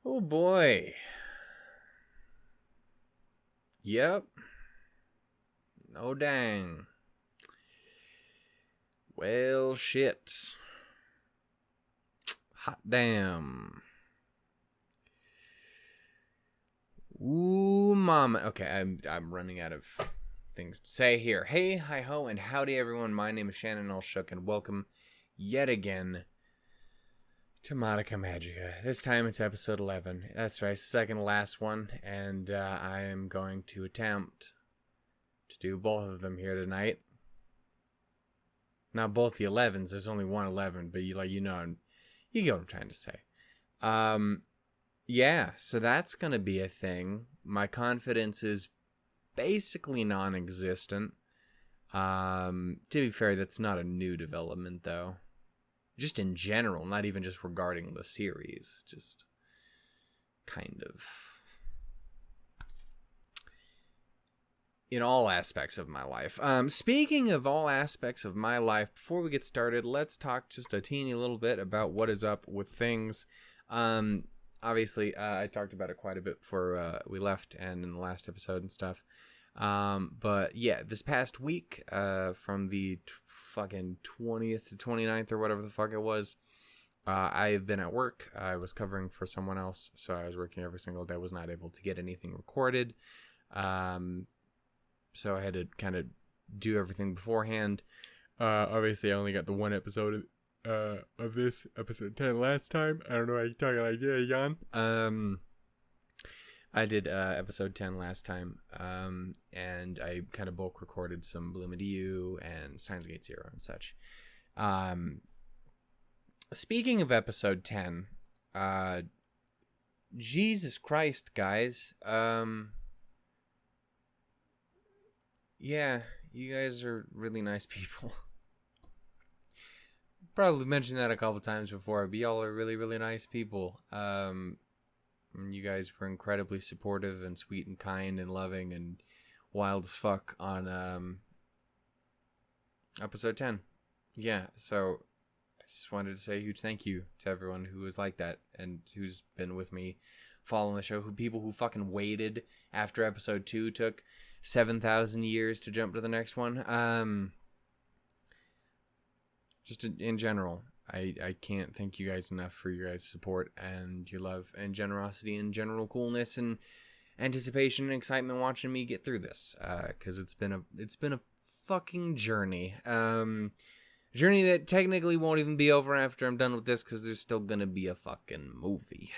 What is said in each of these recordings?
Oh boy. Yep. Oh dang. Well, shit. Hot damn. Ooh, mama. Okay, I'm running out of things to say here. Hey, hi ho, and howdy everyone. My name is Shannon Allshook, and welcome yet again to Madoka Magica. This time it's episode 11. That's right, second to last one, and I am going to attempt to do both of them here tonight. Not both the 11s. There's only one 11, but you get what I'm trying to say. Yeah, so that's gonna be a thing. My confidence is basically non-existent. To be fair, that's not a new development though. Just in general, not even just regarding the series, just kind of in all aspects of my life. Speaking of all aspects of my life, before we get started, let's talk just a teeny little bit about what is up with things. Obviously, I talked about it quite a bit before we left and in the last episode and stuff. But yeah, this past week, from the fucking 20th to 29th or whatever the fuck it was, I've been at work. I was covering for someone else, so I was working every single day. I was not able to get anything recorded. So I had to kind of do everything beforehand. Obviously, I only got the one episode of this, episode 10 last time. I don't know why you're talking like, yeah, Jan. I did episode 10 last time, and I kind of bulk recorded some Bloom to You and Steins Gate Zero and such. Speaking of episode 10, Jesus Christ, guys. Yeah, you guys are really nice people. Probably mentioned that a couple times before, but y'all are really, really nice people. You guys were incredibly supportive and sweet and kind and loving and wild as fuck on episode 10. Yeah, so I just wanted to say a huge thank you to everyone who was like that and who's been with me following the show. People who fucking waited after episode 2 took 7,000 years to jump to the next one. Just in general, I can't thank you guys enough for your guys' support and your love and generosity and general coolness and anticipation and excitement watching me get through this. Because it's been a fucking journey. Journey that technically won't even be over after I'm done with this, because there's still gonna be a fucking movie.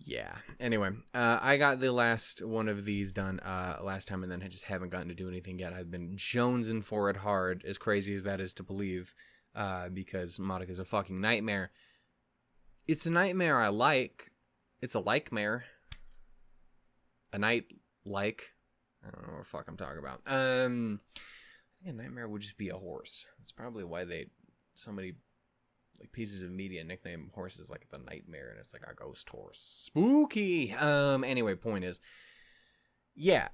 Yeah. Anyway, I got the last one of these done last time, and then I just haven't gotten to do anything yet. I've been jonesing for it hard, as crazy as that is to believe, because Madoka's a fucking nightmare. It's a nightmare I like. It's a like-mare. A night-like. I don't know what the fuck I'm talking about. I think a nightmare would just be a horse. That's probably why somebody... like pieces of media nickname horses like the Nightmare, and it's like a ghost horse. Spooky. Anyway, point is, yeah.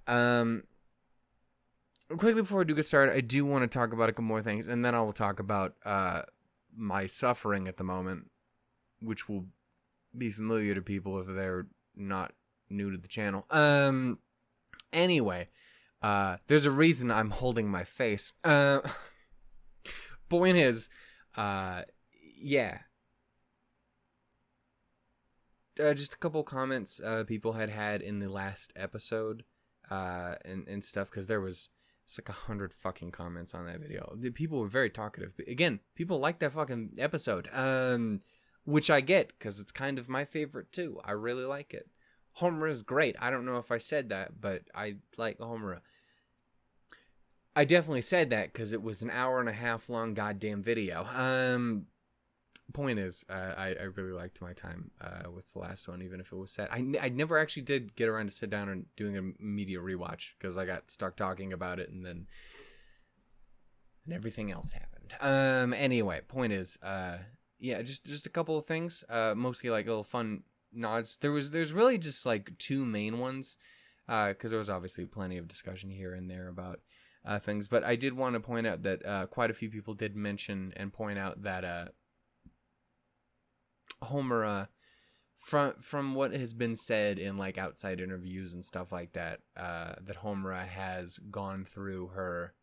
Quickly before I do get started, I do want to talk about a couple more things, and then I will talk about my suffering at the moment, which will be familiar to people if they're not new to the channel. Anyway, there's a reason I'm holding my face. Point is, yeah. Just a couple comments people had in the last episode and stuff, because it's like 100 fucking comments on that video. The people were very talkative. But again, people like that fucking episode, which I get, because it's kind of my favorite too. I really like it. Homura is great. I don't know if I said that, but I like Homura. I definitely said that because it was an hour and a half long goddamn video. Point is, I really liked my time with the last one, even if it was sad. I never actually did get around to sit down and doing a media rewatch, because I got stuck talking about it, and then everything else happened. Anyway, point is, yeah, just a couple of things, mostly like little fun nods. There's really just like two main ones, because there was obviously plenty of discussion here and there about things, but I did want to point out that quite a few people did mention and point out that Homura, from what has been said in like outside interviews and stuff like that, that Homura has gone through her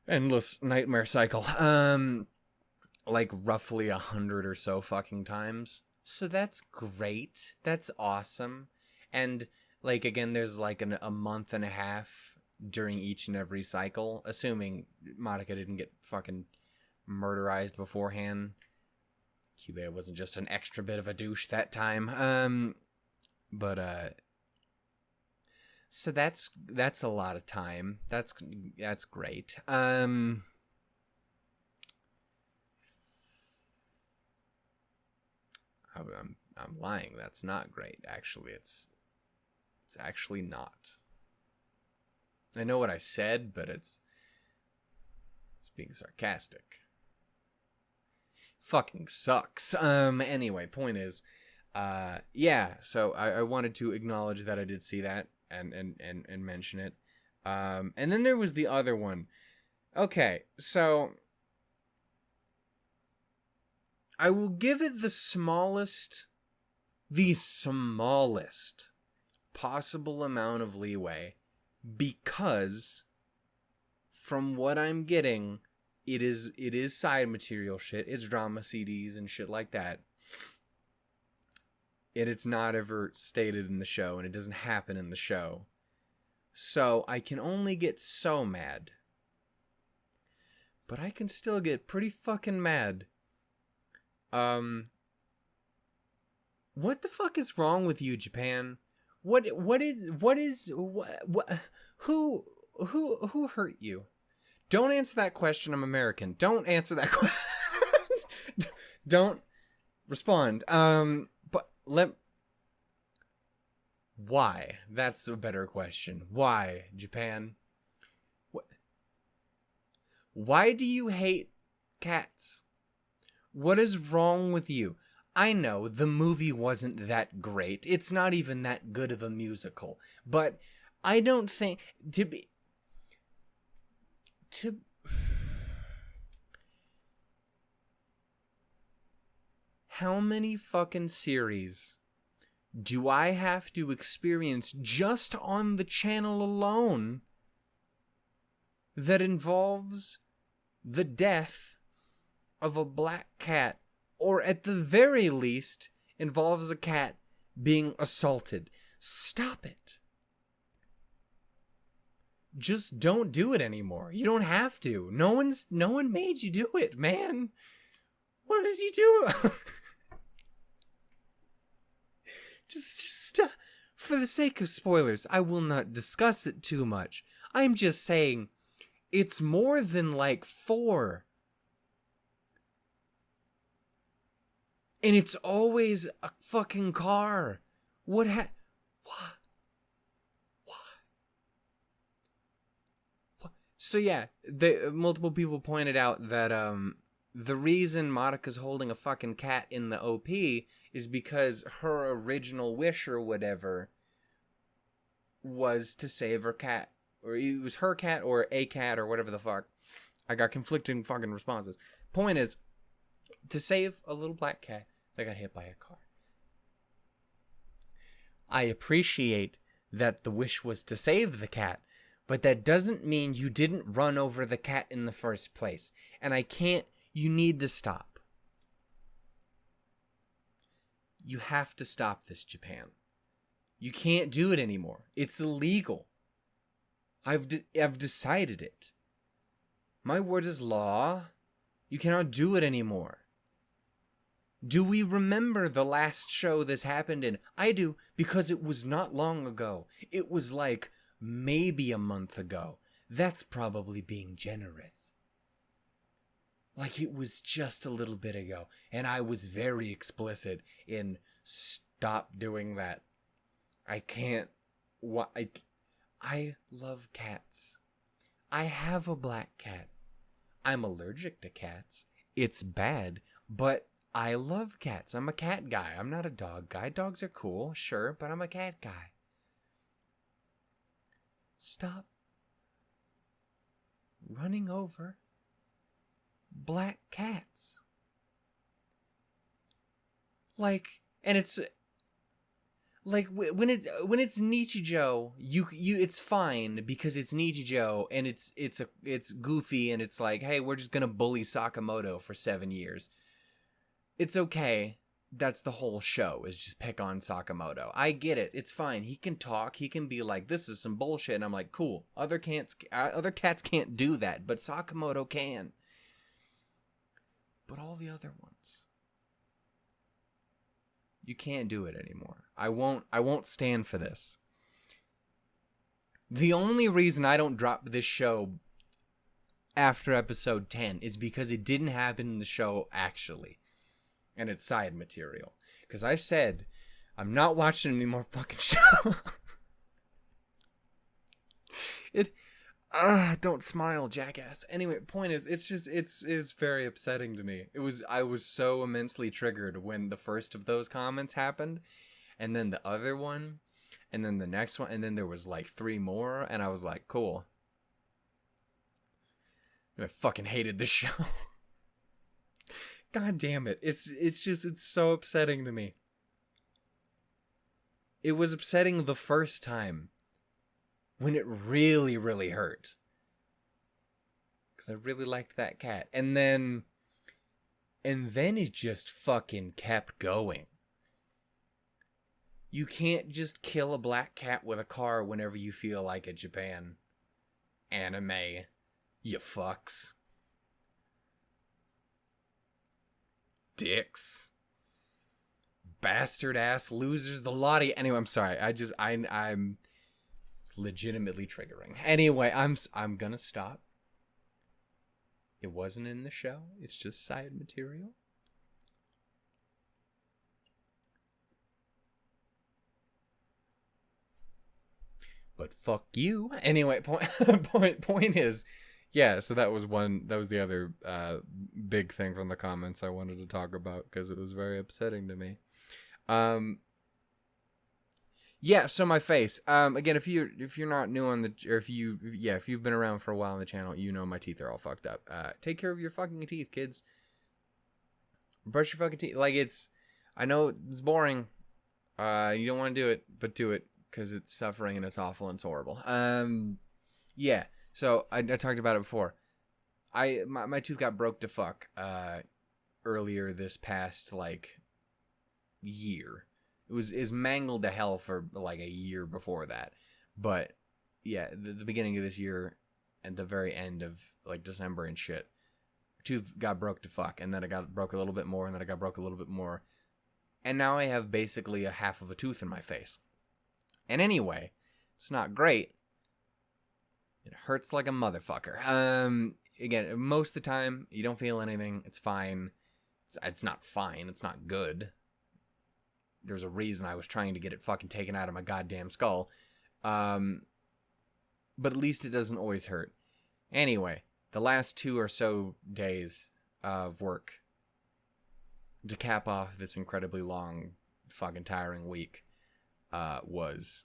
endless nightmare cycle, like roughly 100 or so fucking times. So that's great. That's awesome. And like, again, there's like a month and a half during each and every cycle, assuming Madoka didn't get fucking murderized beforehand. Cube wasn't just an extra bit of a douche that time. So that's a lot of time. That's great. I'm lying. That's not great. Actually, it's actually not. I know what I said, but it's being sarcastic. Fucking sucks. Anyway, point is, yeah, so I wanted to acknowledge that I did see that and mention it. And then there was the other one. Okay, so I will give it the smallest possible amount of leeway, because from what I'm getting, it is side material shit. It's drama CDs and shit like that. And it's not ever stated in the show, and it doesn't happen in the show. So I can only get so mad. But I can still get pretty fucking mad. What the fuck is wrong with you, Japan? Who hurt you? Don't answer that question. I'm American. Don't answer that question. Don't respond. Why? That's a better question. Why, Japan? Why do you hate cats? What is wrong with you? I know the movie wasn't that great. It's not even that good of a musical. But I don't think how many fucking series do I have to experience just on the channel alone that involves the death of a black cat, or at the very least involves a cat being assaulted? Stop it. Just don't do it anymore. You don't have to. No one made you do it, man. What is you doing? just for the sake of spoilers, I will not discuss it too much. I'm just saying, it's more than like 4. And it's always a fucking car. What? So yeah, multiple people pointed out that the reason Madoka's holding a fucking cat in the OP is because her original wish or whatever was to save her cat. Or it was her cat or a cat or whatever the fuck. I got conflicting fucking responses. Point is, to save a little black cat that got hit by a car. I appreciate that the wish was to save the cat, but that doesn't mean you didn't run over the cat in the first place. And you need to stop. You have to stop this, Japan. You can't do it anymore. It's illegal. I've decided it. My word is law. You cannot do it anymore. Do we remember the last show this happened in? I do, because it was not long ago. It was like maybe a month ago. That's probably being generous. Like it was just a little bit ago. And I was very explicit in stop doing that. I can't. I love cats. I have a black cat. I'm allergic to cats. It's bad, but I love cats. I'm a cat guy. I'm not a dog guy. Dogs are cool, sure, but I'm a cat guy. Stop running over black cats. Like, and it's like when it's Nichijou, you it's fine because it's Nichijou and it's goofy and it's like, hey, we're just gonna bully Sakamoto for 7 years. It's okay. That's the whole show, is just pick on Sakamoto. I get it. It's fine. He can talk. He can be like, this is some bullshit. And I'm like, cool. Other cats can't do that, but Sakamoto can. But all the other ones, you can't do it anymore. I won't stand for this. The only reason I don't drop this show after episode 10 is because it didn't happen in the show actually. And it's side material. Because I said, I'm not watching any more fucking show. Don't smile, jackass. Anyway, point is, it's very upsetting to me. I was so immensely triggered when the first of those comments happened, and then the other one, and then the next one, and then there was like 3 more, and I was like, cool. I fucking hated this show. God damn it. It's so upsetting to me. It was upsetting the first time when it really, really hurt. Because I really liked that cat. And then it just fucking kept going. You can't just kill a black cat with a car whenever you feel like it, Japan. Anime. You fucks. Dicks. Bastard ass losers. The lot of... Anyway, I'm sorry. I'm... It's legitimately triggering. Anyway, I'm gonna stop. It wasn't in the show. It's just side material. But fuck you. Anyway, point is, yeah, so that was the other big thing from the comments I wanted to talk about because it was very upsetting to me. Yeah, so my face. Again, if you're not new on if you've been around for a while on the channel, you know my teeth are all fucked up. Take care of your fucking teeth, kids. Brush your fucking teeth. Like, I know it's boring. You don't want to do it, but do it because it's suffering and it's awful and it's horrible. Yeah. So I talked about it before. My tooth got broke to fuck earlier this past year. It was mangled to hell for like a year before that. But yeah, the beginning of this year and the very end of like December and shit, tooth got broke to fuck, and then it got broke a little bit more, and then it got broke a little bit more. And now I have basically a half of a tooth in my face. And anyway, it's not great. It hurts like a motherfucker. Again, most of the time, you don't feel anything. It's fine. It's not fine. It's not good. There's a reason I was trying to get it fucking taken out of my goddamn skull. But at least it doesn't always hurt. Anyway, the last 2 or so days of work to cap off this incredibly long, fucking tiring week was...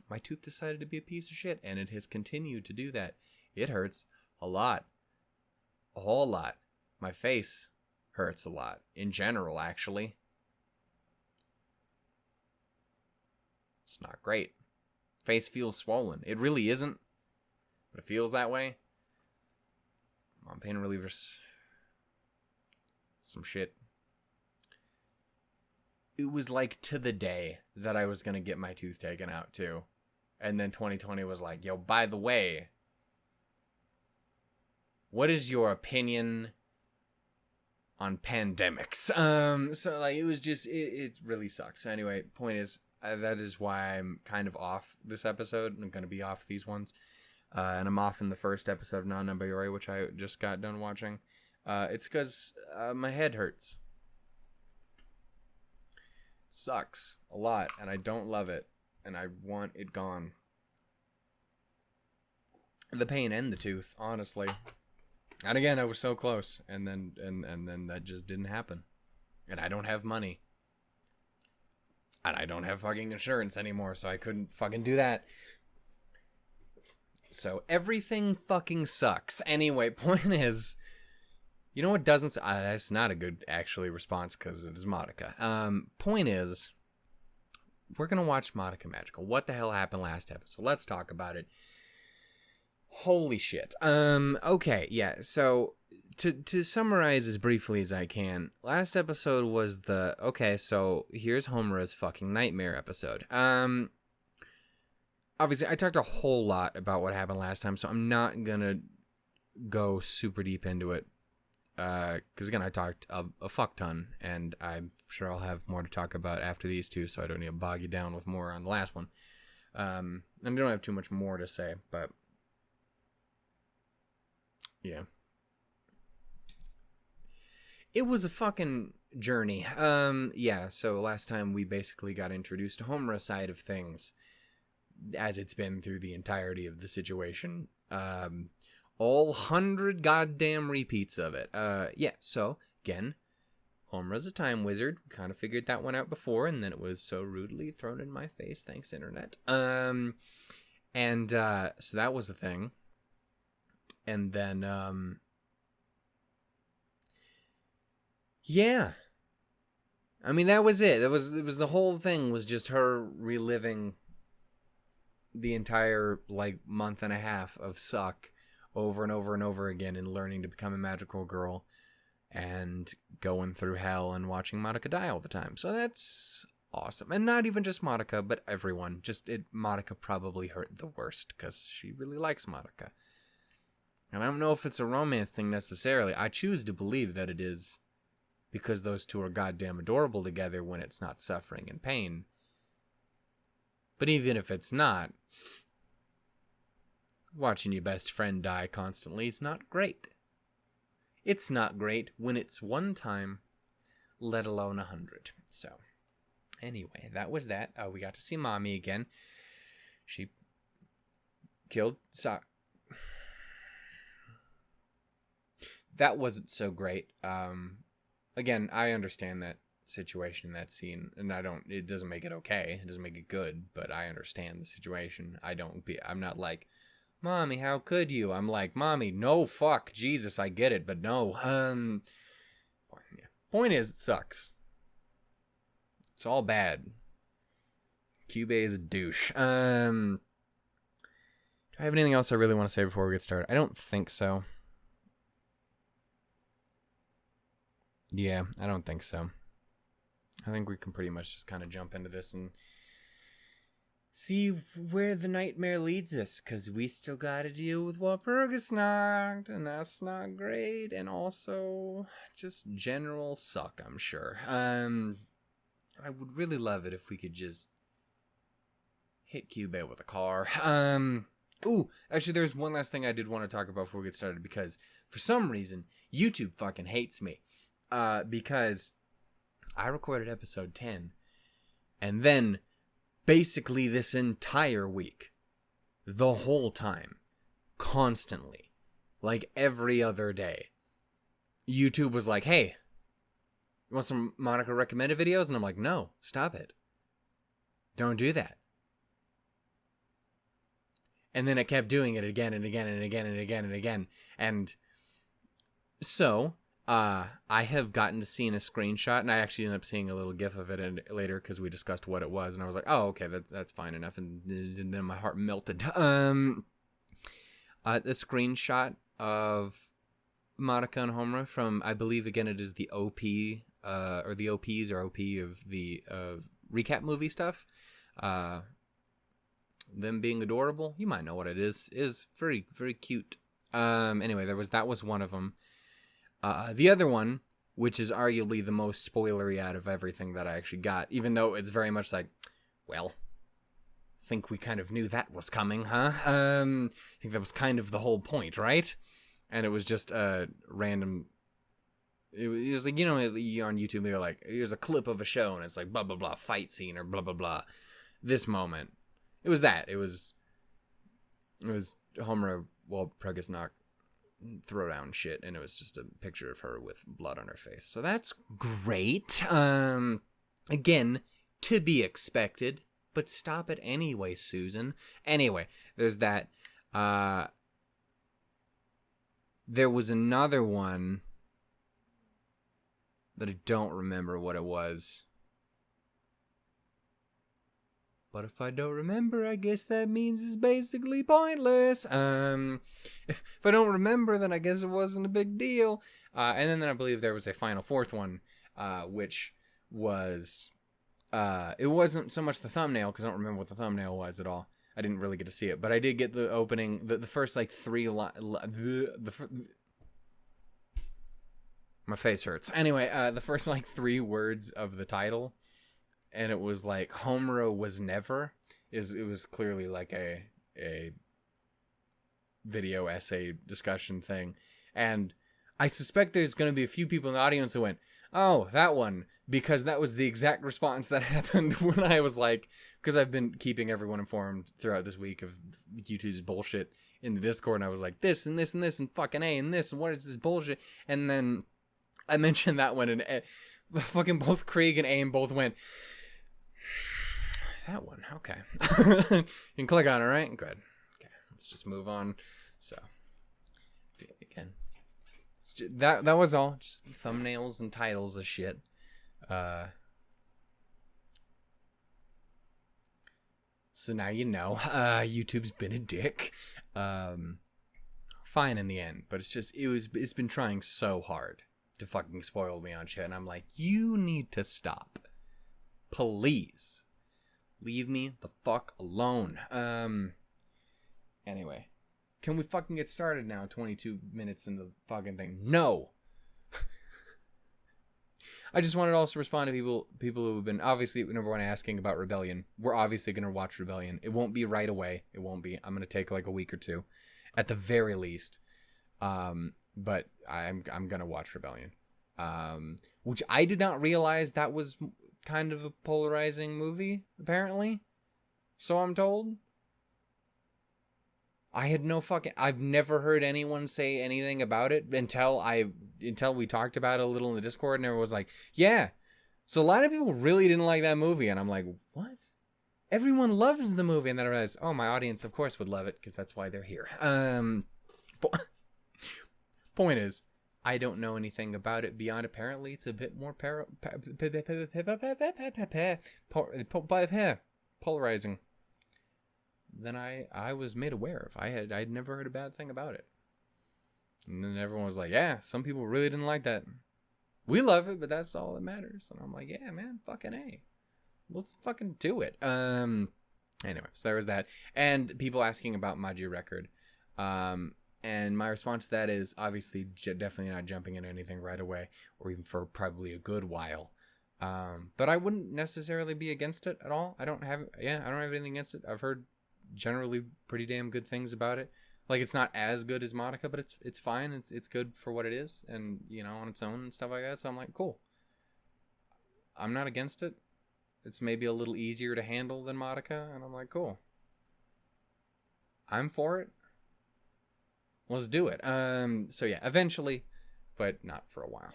my tooth decided to be a piece of shit, and it has continued to do that. It hurts a lot. A whole lot. My face hurts a lot. In general, actually. It's not great. Face feels swollen. It really isn't, but it feels that way. I'm on pain relievers. Some shit. It was like to the day that I was going to get my tooth taken out, too. And then 2020 was like, yo, by the way, what is your opinion on pandemics? So like, it was just, it really sucks. So anyway, point is, that is why I'm kind of off this episode. I'm going to be off these ones. And I'm off in the first episode of Non-Number, which I just got done watching. It's because my head hurts. It sucks a lot, and I don't love it. And I want it gone. The pain and the tooth, honestly. And again, I was so close, and then that just didn't happen. And I don't have money. And I don't have fucking insurance anymore, so I couldn't fucking do that. So everything fucking sucks. Anyway, point is, You know what doesn't... that's not a good, actually, response, because it is Madoka. Point is, we're going to watch Madoka Magica. What the hell happened last episode? Let's talk about it. Holy shit. Okay, yeah, so... To summarize as briefly as I can, last episode was the, okay, so here's Homura's fucking nightmare episode. Obviously, I talked a whole lot about what happened last time, so I'm not gonna go super deep into it. Because again, I talked a fuck ton, and I'm sure I'll have more to talk about after these two, so I don't need to bog you down with more on the last one. And I don't have too much more to say, but yeah. It was a fucking journey. Yeah, so last time we basically got introduced to Homura's side of things, as it's been through the entirety of the situation. All 100 goddamn repeats of it. Yeah, so, again, Homura's a time wizard. We kind of figured that one out before, and then it was so rudely thrown in my face, thanks, internet. So that was the thing. And then, yeah. I mean, that was it. It was the whole thing was just her reliving the entire, like, month and a half of suck over and over and over again and learning to become a magical girl and going through hell and watching Madoka die all the time. So that's awesome. And not even just Madoka, but everyone. Madoka probably hurt the worst because she really likes Madoka. And I don't know if it's a romance thing necessarily. I choose to believe that it is, because those two are goddamn adorable together when it's not suffering and pain. But even if it's not, watching your best friend die constantly is not great. It's not great when it's one time, let alone 100. So, anyway, that was that. We got to see Mommy again. She killed That wasn't so great. Again, I understand that situation, that scene, and it doesn't make it okay. It doesn't make it good, but I understand the situation. I'm not like, Mommy, how could you? I'm like, Mommy, no, fuck, Jesus, I get it, but no. Yeah. Point is, it sucks. It's all bad. Cube is a douche. Do I have anything else I really want to say before we get started? I don't think so. Yeah, I don't think so. I think we can pretty much just kind of jump into this and see where the nightmare leads us, because we still got to deal with Walpurgis Nacht, and that's not great, and also just general suck, I'm sure. I would really love it if we could just hit Cubase with a car. Ooh, actually, there's one last thing I did want to talk about before we get started, because for some reason, YouTube fucking hates me. Because I recorded episode 10, and then basically this entire week, the whole time, constantly, like every other day, YouTube was like, hey, you want some Monica recommended videos? And I'm like, no, stop it. Don't do that. And then it kept doing it again and again and again and again and again. And so I have gotten to see a screenshot, and I actually ended up seeing a little gif of it later because we discussed what it was, and I was like, oh, okay, that's fine enough, and then my heart melted. The screenshot of Madoka and Homura from, I believe, again, it is the OP, or the OPs or OP of the recap movie stuff. Them being adorable, you might know what it is very, very cute. Anyway, that was one of them. The other one, which is arguably the most spoilery out of everything that I actually got, even though it's very much like, well, I think we kind of knew that was coming, huh? I think that was kind of the whole point, right? And it was just a random... It was like, you know, on YouTube, they're like, here's a clip of a show, and it's like, blah, blah, blah, fight scene, or blah, blah, blah. This moment. It was that. It was Homura, Walpurgis Nacht, throw down shit, and it was just a picture of her with blood on her face. So that's great. Again, to be expected, but stop it anyway, Susan. Anyway, there's that. There was another one but I don't remember what it was. But if I don't remember, I guess that means it's basically pointless. If I don't remember, then I guess it wasn't a big deal. And then I believe there was a final fourth one, which was, it wasn't so much the thumbnail, because I don't remember what the thumbnail was at all. I didn't really get to see it, but I did get the opening, the first like my face hurts. Anyway, the first like 3 words of the title. And it was like Homura was never. It was clearly like a video essay discussion thing. And I suspect there's going to be a few people in the audience who went, oh, that one. Because that was the exact response that happened when I was like, because I've been keeping everyone informed throughout this week of YouTube's bullshit in the Discord. And I was like, this and this and this and fucking A and this and what is this bullshit? And then I mentioned that one and fucking both Krieg and Aim both went, that one, okay. You can click on it, right? Good. Okay, let's just move on. So, again, that was all. Just thumbnails and titles of shit. So now you know. YouTube's been a dick. Fine in the end, but it's been trying so hard to fucking spoil me on shit, and I'm like, you need to stop. Please. Leave me the fuck alone. Anyway. Can we fucking get started now? 22 minutes into the fucking thing. No! I just wanted to also respond to people who have been, obviously, number one, asking about Rebellion. We're obviously going to watch Rebellion. It won't be right away. It won't be. I'm going to take like a week or two. At the very least. But I'm going to watch Rebellion. Which I did not realize that was kind of a polarizing movie, apparently. So I'm told. I had no fucking... I've never heard anyone say anything about it until we talked about it a little in the Discord, and everyone was like, yeah. So a lot of people really didn't like that movie, and I'm like, what? Everyone loves the movie, and then I realized, oh, my audience, of course, would love it, because that's why they're here. Point is, I don't know anything about it beyond apparently it's a bit more polarizing than I was made aware of. I'd never heard a bad thing about it. And then everyone was like, yeah, some people really didn't like that. We love it, but that's all that matters. And I'm like, yeah, man, fucking A. Let's fucking do it. Anyway, so there was that. And people asking about Magi Record. And my response to that is obviously definitely not jumping into anything right away, or even for probably a good while. But I wouldn't necessarily be against it at all. I don't have anything against it. I've heard generally pretty damn good things about it. Like, it's not as good as Madoka, but it's fine. It's good for what it is, and on its own and stuff like that. So I'm like, cool. I'm not against it. It's maybe a little easier to handle than Madoka, and I'm like, cool. I'm for it. Let's do it. So yeah, eventually, but not for a while.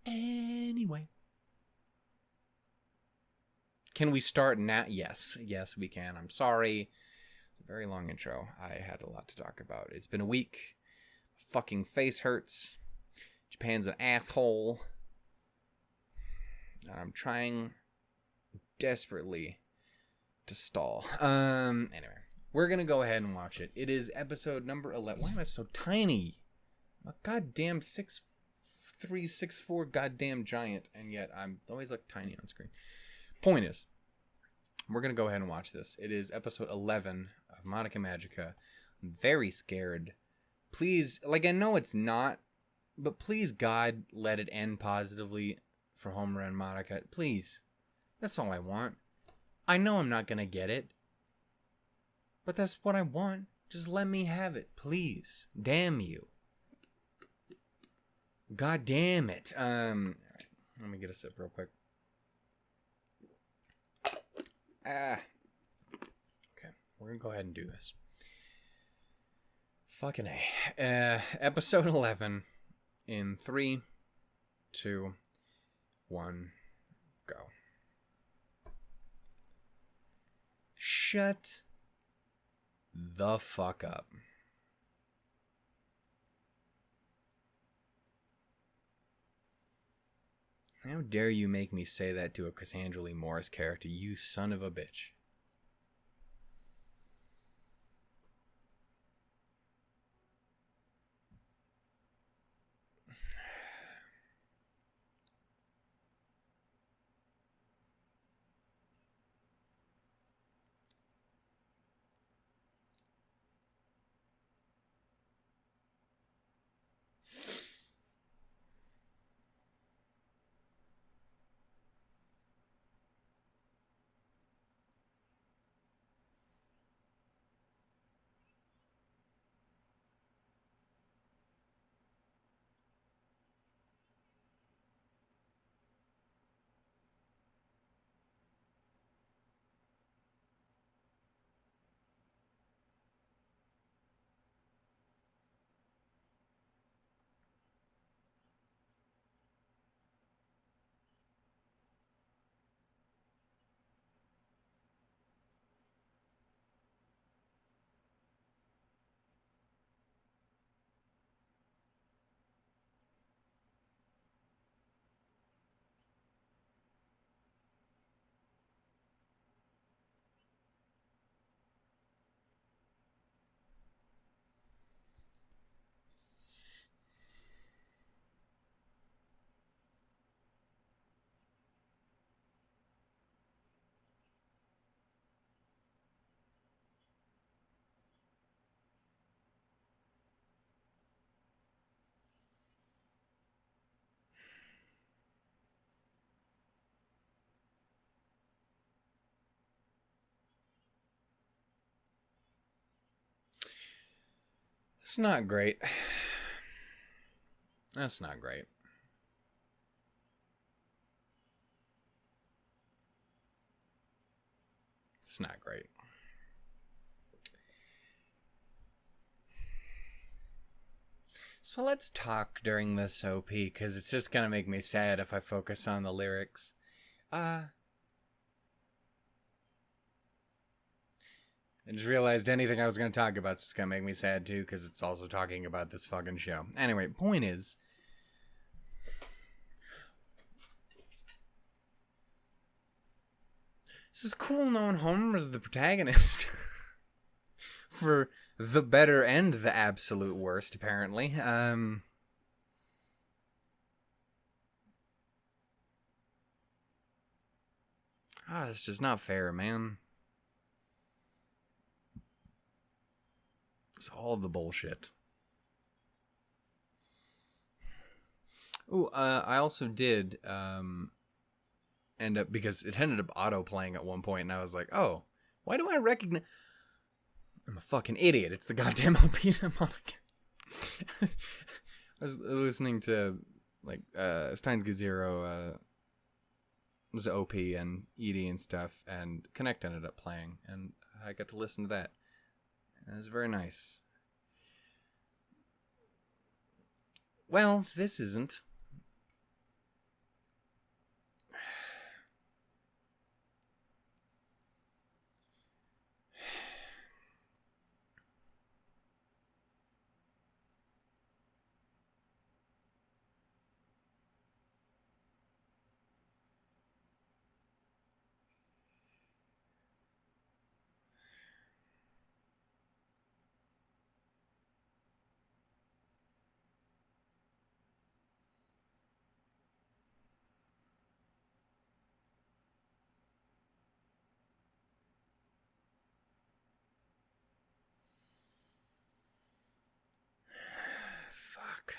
Anyway. Can we start now? Yes, we can. I'm sorry. It's a very long intro. I had a lot to talk about. It's been a week. Fucking face hurts. Japan's an asshole. And I'm trying desperately to stall. Anyway. We're going to go ahead and watch it. It is episode number 11. Why am I so tiny? I'm a goddamn 6'3", 6'4", goddamn giant. And yet I'm always like tiny on screen. Point is, we're going to go ahead and watch this. It is episode 11 of Madoka Magica. I'm very scared. Please, like, I know it's not, but please, God, let it end positively for Homura and Madoka. Please. That's all I want. I know I'm not going to get it. But that's what I want. Just let me have it, please. Damn you. God damn it. Alright. Let me get a sip real quick. Okay. We're gonna go ahead and do this. Fucking A. Episode 11 in 3, 2, 1, go. Shut the fuck up. How dare you make me say that to a Cassandra Lee Morris character, you son of a bitch. It's not great. That's not great. It's not great. So let's talk during this OP, because it's just going to make me sad if I focus on the lyrics. I just realized anything I was going to talk about is going to make me sad too, because it's also talking about this fucking show. Anyway, point is, this is cool knowing Homer's the protagonist. For the better and the absolute worst, apparently. It's just not fair, man. It's all the bullshit. Ooh, I also did end up, because it ended up auto-playing at one point, and I was like, oh, why do I recognize... I'm a fucking idiot. It's the goddamn LP to Monica. I was listening to, like, Steins Gate Zero, was OP and Edie and stuff, and Connect ended up playing, and I got to listen to that. It was very nice. Well, this isn't. Fuck.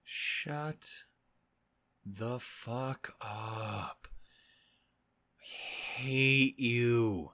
Shut the fuck up. I hate you.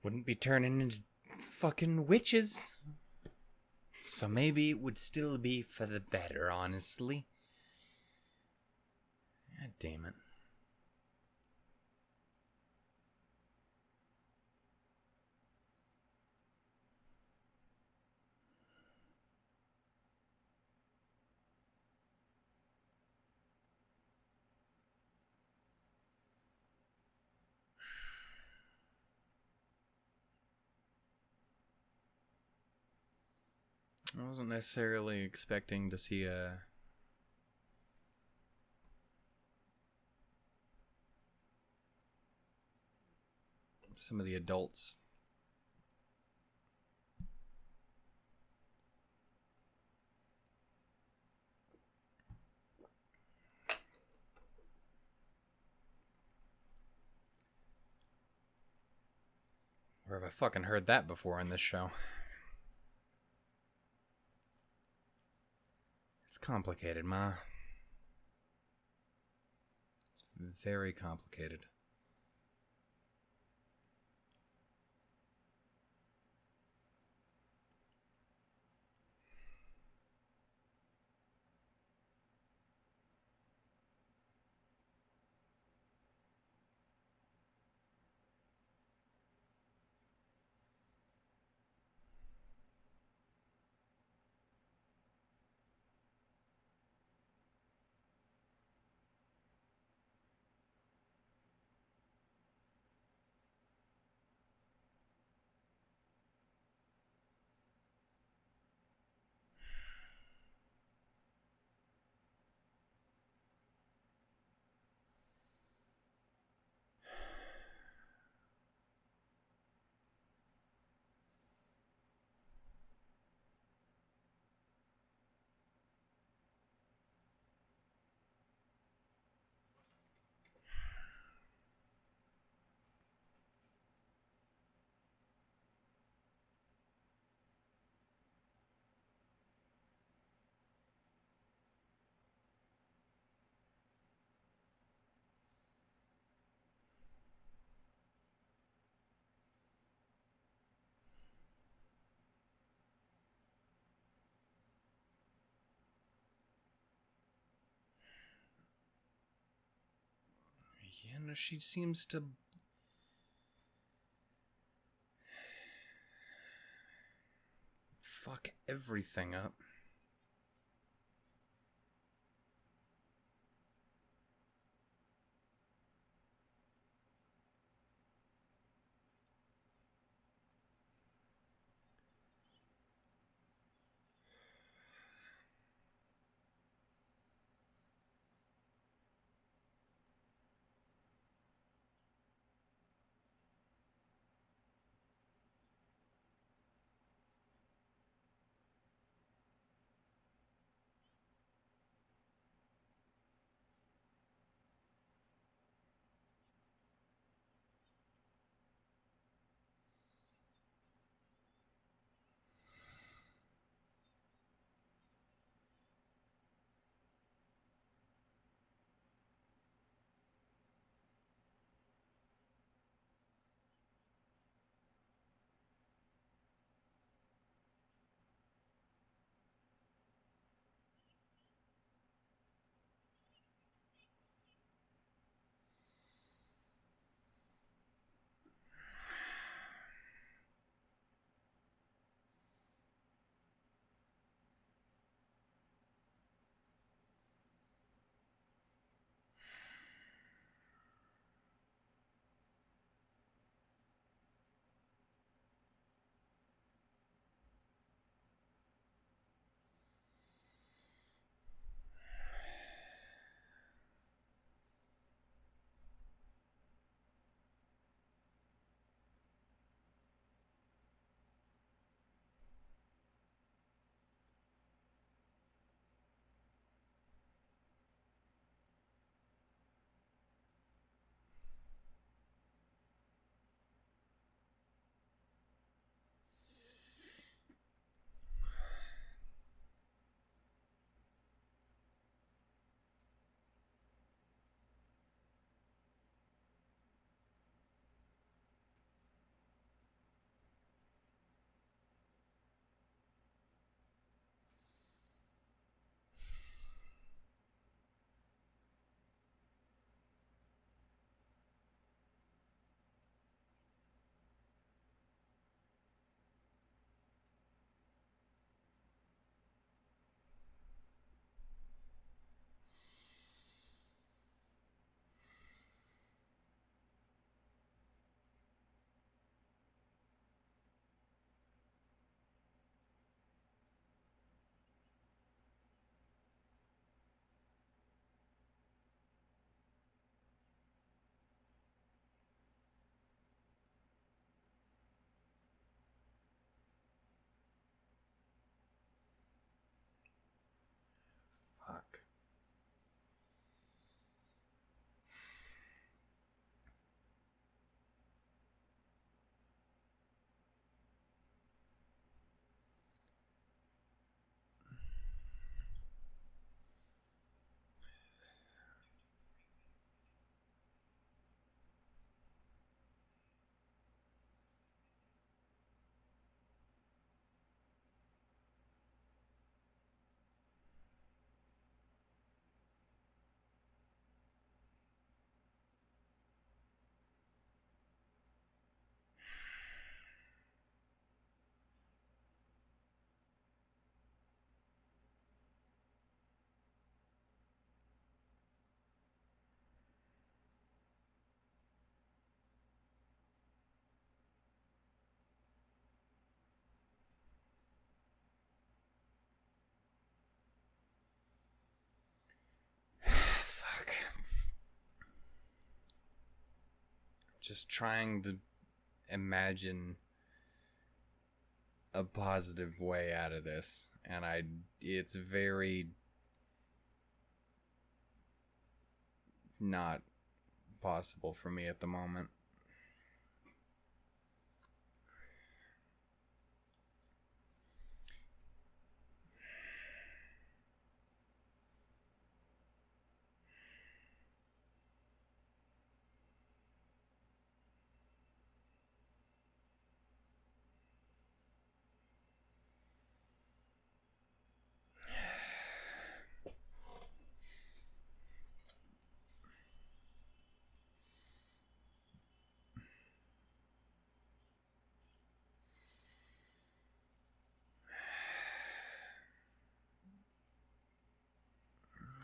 wouldn't be turning into fucking witches. So maybe it would still be for the better, honestly. God damn it. I wasn't necessarily expecting to see some of the adults. Where have I fucking heard that before in this show? It's complicated, Ma. It's very complicated. Yeah, no, she seems to fuck everything up. just trying to imagine a positive way out of this, and it's very not possible for me at the moment.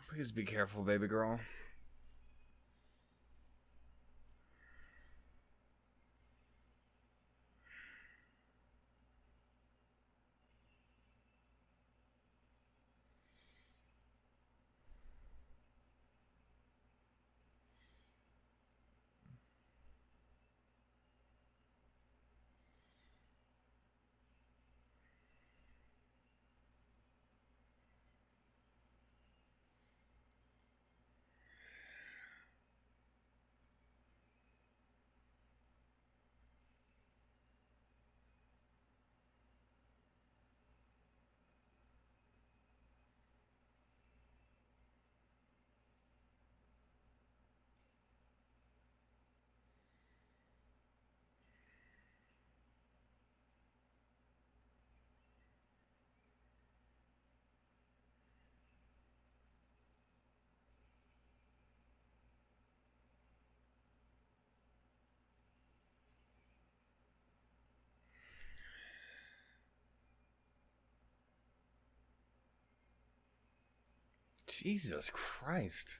Please be careful, baby girl. Jesus Christ.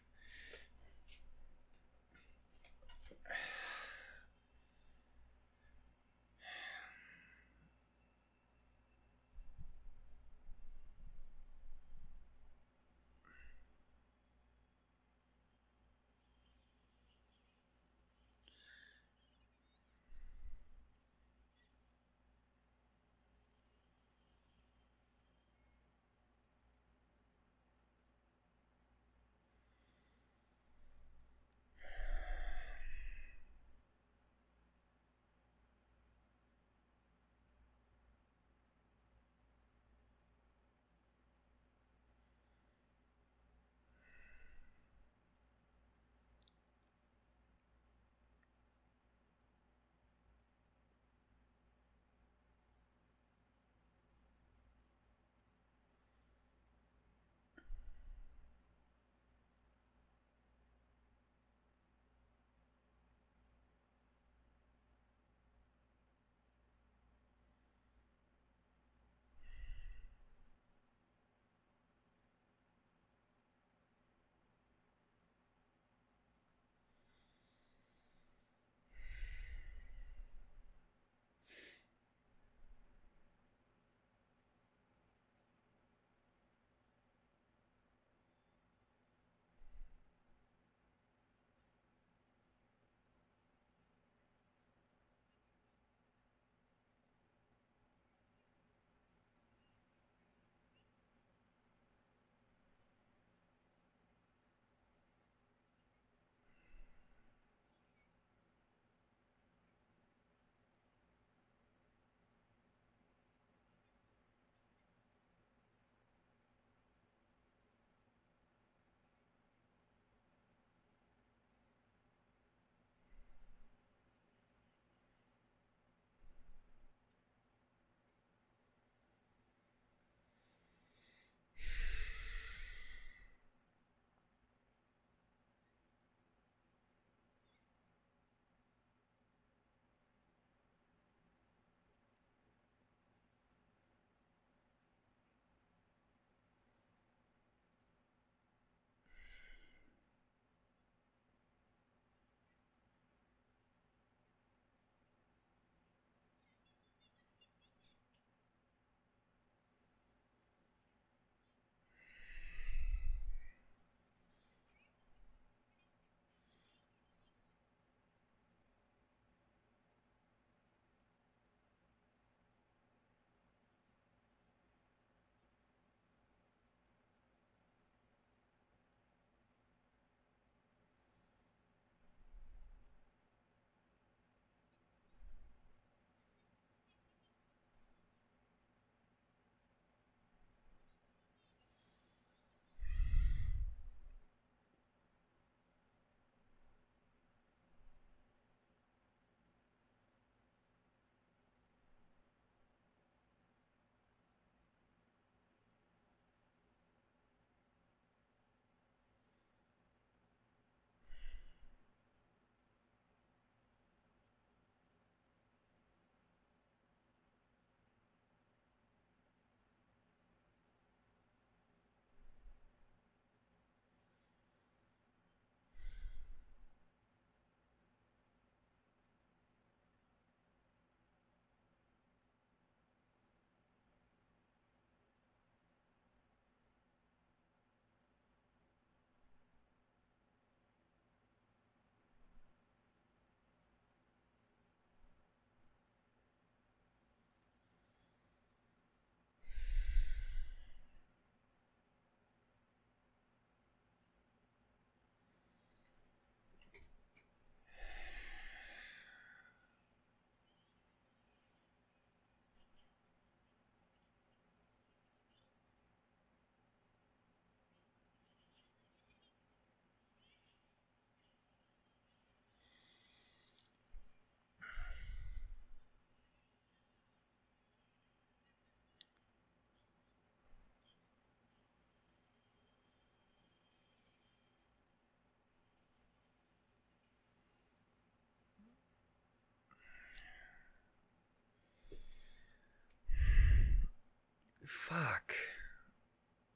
Fuck.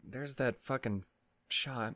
There's that fucking shot.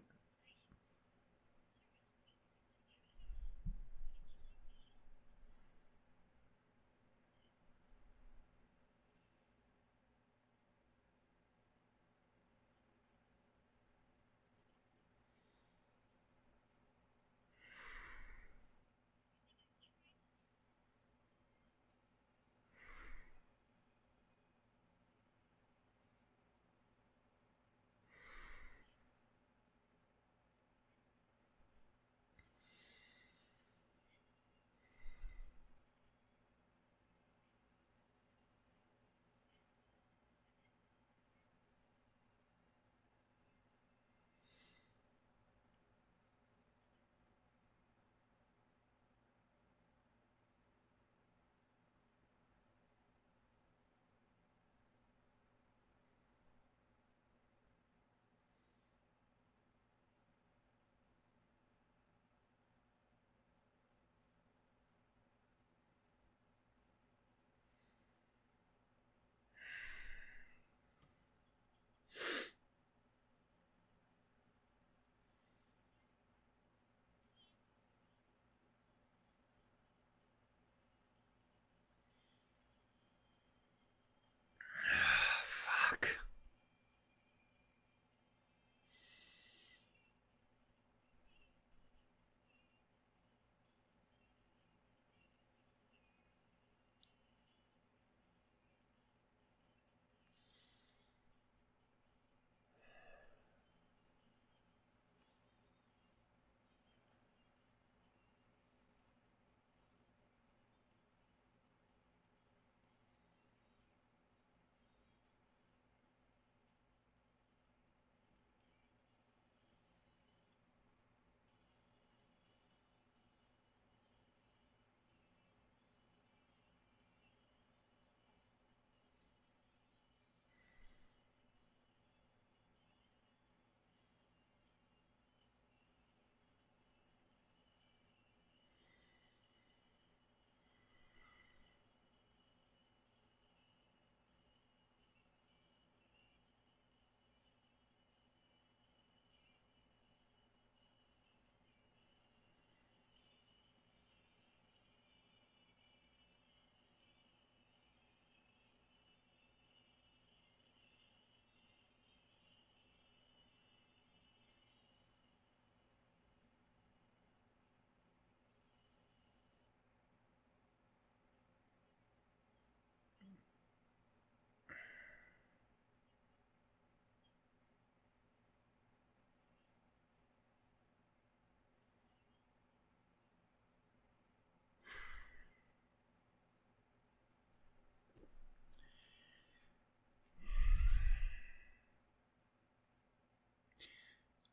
Fuck.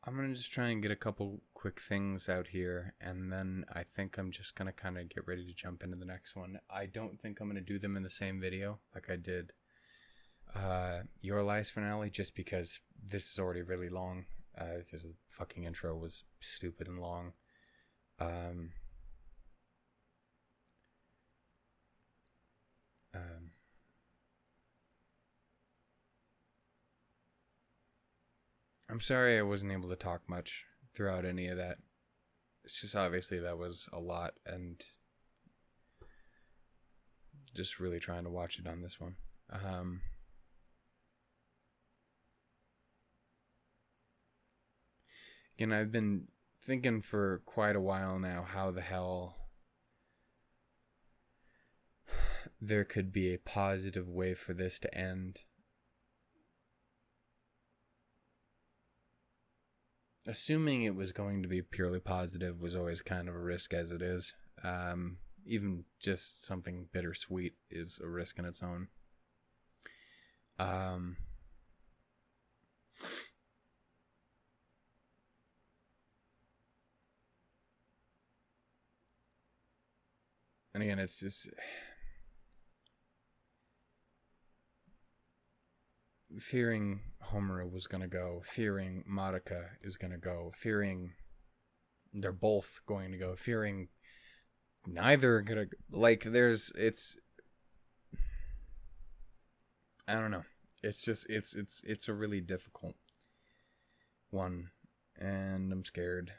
I'm going to just try and get a couple quick things out here, and then I think I'm just going to kind of get ready to jump into the next one. I don't think I'm going to do them in the same video like I did Your Lies finale, just because this is already really long, because the fucking intro was stupid and long. I'm sorry I wasn't able to talk much throughout any of that. It's just obviously that was a lot, and just really trying to watch it on this one. Again, I've been thinking for quite a while now how the hell there could be a positive way for this to end. Assuming it was going to be purely positive was always kind of a risk as it is. Even just something bittersweet is a risk in its own. And again, it's just fearing Homura was going to go, fearing Madoka is going to go, fearing they're both going to go, fearing neither are going to, like, it's, I don't know. It's just it's a really difficult one, and I'm scared.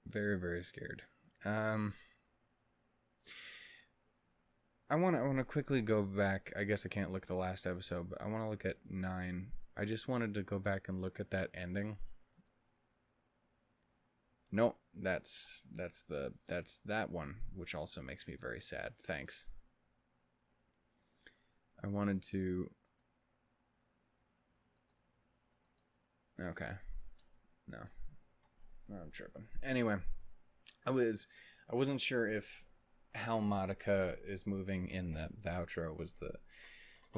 Very, very scared. I want to quickly go back. I guess I can't look at the last episode, but I want to look at 9. I just wanted to go back and look at that ending. Nope, that's that one, which also makes me very sad. Thanks. I wanted to. Okay. No, I'm tripping. Anyway, I wasn't sure if how Madoka is moving in the outro was the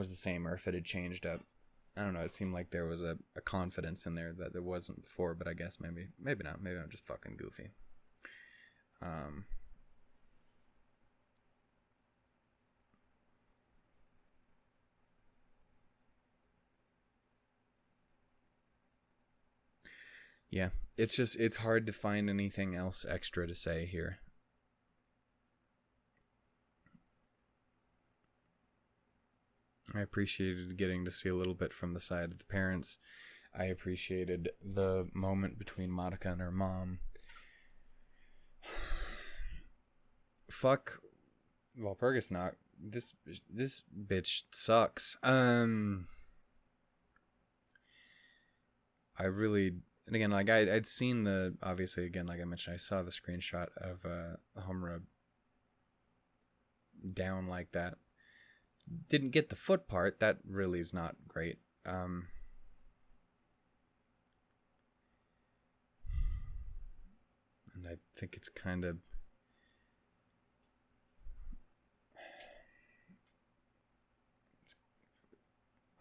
same, or if it had changed up. I don't know. It seemed like there was a confidence in there that there wasn't before, but I guess maybe not. Maybe I'm just fucking goofy. Yeah, it's hard to find anything else extra to say here. I appreciated getting to see a little bit from the side of the parents. I appreciated the moment between Madoka and her mom. Fuck Walpurgisnacht. This bitch sucks. I really, and again, like I'd seen obviously, again, like I mentioned, I saw the screenshot of Homura down like that. Didn't get the foot part. That really is not great. And I think it's kind of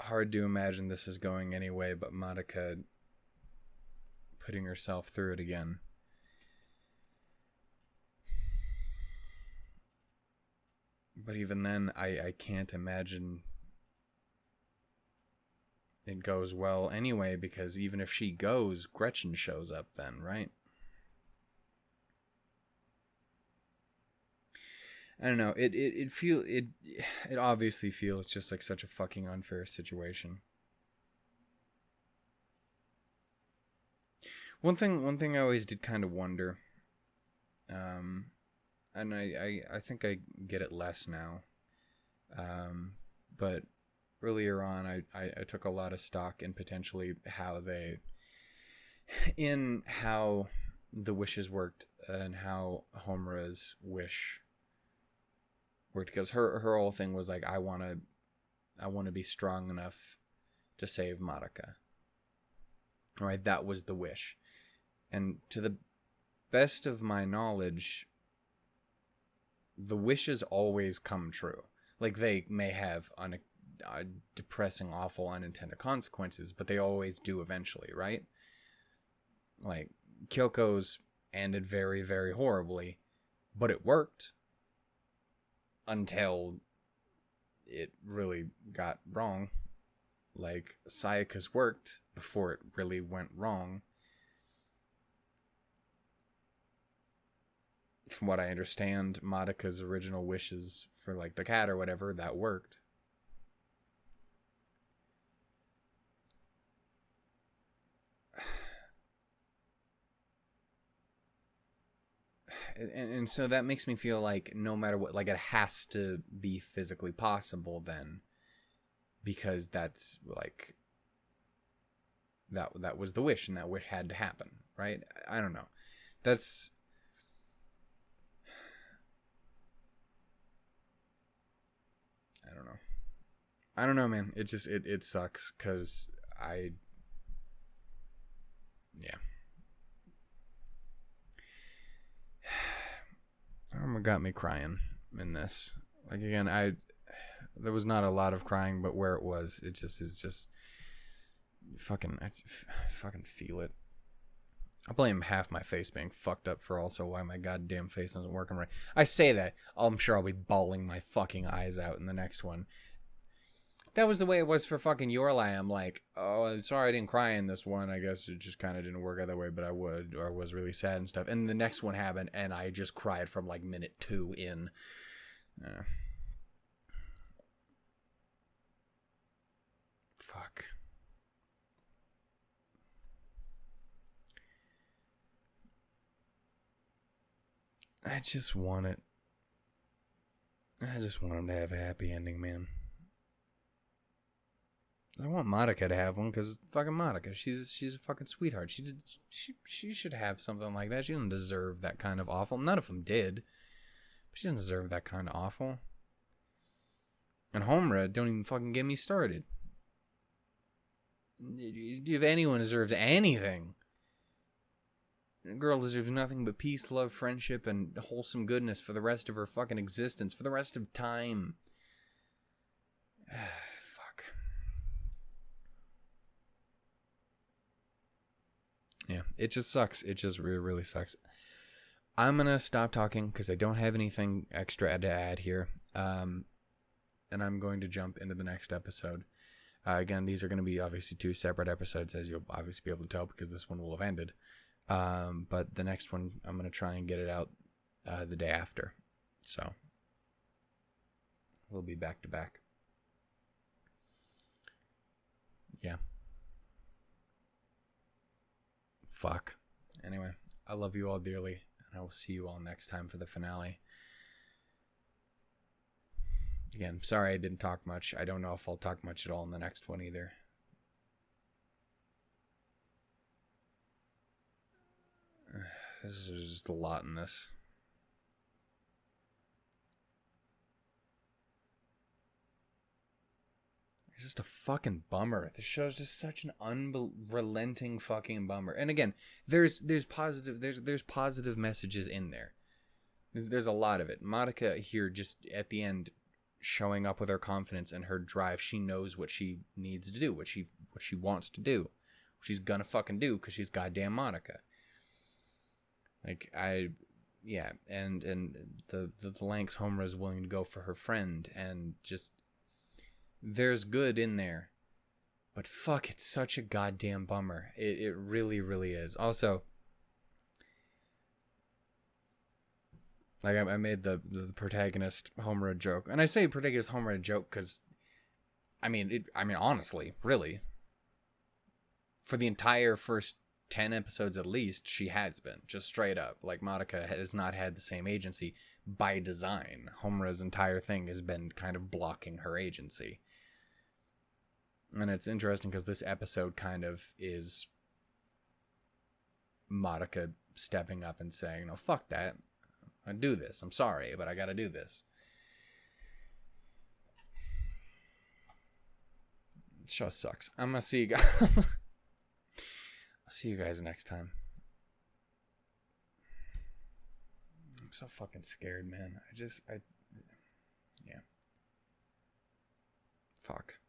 hard to imagine this is going anyway, but Madoka putting herself through it again. But even then, I can't imagine it goes well anyway, because even if she goes, Gretchen shows up then, right? I don't know. It obviously feels just like such a fucking unfair situation. One thing I always did kind of wonder, and I think I get it less now, but earlier on I took a lot of stock in potentially how the wishes worked and how Homura's wish worked, because her whole thing was like, I want to be strong enough to save Madoka. Right, that was the wish. And to the best of my knowledge, the wishes always come true. Like, they may have depressing, awful, unintended consequences, but they always do eventually, right? Like, Kyoko's ended very, very horribly, but it worked until it really got wrong. Like, Sayaka's worked before it really went wrong. From what I understand, Madoka's original wishes for, like, the cat or whatever, that worked. And so that makes me feel like no matter what, like, it has to be physically possible then, because that's, like, that was the wish, and that wish had to happen, right? I don't know. I don't know, man. It just, it sucks, because yeah. Homura got me crying in this. Like, again, there was not a lot of crying, but where it was, it just is just I fucking feel it. I blame half my face being fucked up for also why my goddamn face isn't working right. I say that, I'm sure I'll be bawling my fucking eyes out in the next one. That was the way it was for fucking Yorlai. I'm like, oh, I'm sorry I didn't cry in this one. I guess it just kind of didn't work out that way, but I would, or I was really sad and stuff. And the next one happened, and I just cried from like minute 2 in. I just want it. I just want him to have a happy ending, man. I want Madoka to have one because fucking Madoka, she's a fucking sweetheart. She should have something like that. She doesn't deserve that kind of awful. None of them did, but she doesn't deserve that kind of awful. And Homura, don't even fucking get me started. If anyone deserves anything, the girl deserves nothing but peace, love, friendship, and wholesome goodness for the rest of her fucking existence, for the rest of time. Fuck. Yeah, it just sucks. It just really sucks. I'm gonna stop talking because I don't have anything extra to add here. And I'm going to jump into the next episode. Again, these are going to be obviously 2 separate episodes, as you'll obviously be able to tell because this one will have ended. But the next one, I'm going to try and get it out the day after. So, we'll be back to back. Yeah. Fuck. Anyway, I love you all dearly, and I will see you all next time for the finale. Again, sorry I didn't talk much. I don't know if I'll talk much at all in the next one either. This is just a lot in this. It's just a fucking bummer. This show's just such an unrelenting fucking bummer. And again, there's positive messages in there. There's a lot of it. Madoka here just at the end showing up with her confidence and her drive. She knows what she needs to do, what she wants to do, what she's gonna fucking do because she's goddamn Madoka. Like and the lengths Homura is willing to go for her friend, and just there's good in there, but fuck, it's such a goddamn bummer. It really, really is. Also, like I made the protagonist Homura joke, and I say protagonist Homura joke because, I mean honestly, really, for the entire first 10 episodes at least, she has been just straight up. Like Madoka has not had the same agency by design. Homura's entire thing has been kind of blocking her agency, and it's interesting because this episode kind of is Madoka stepping up and saying, "No, fuck that. I do this. I'm sorry, but I gotta do this." The show sucks. I'm gonna see you guys. I'll see you guys next time. I'm so fucking scared, man. Yeah. Fuck.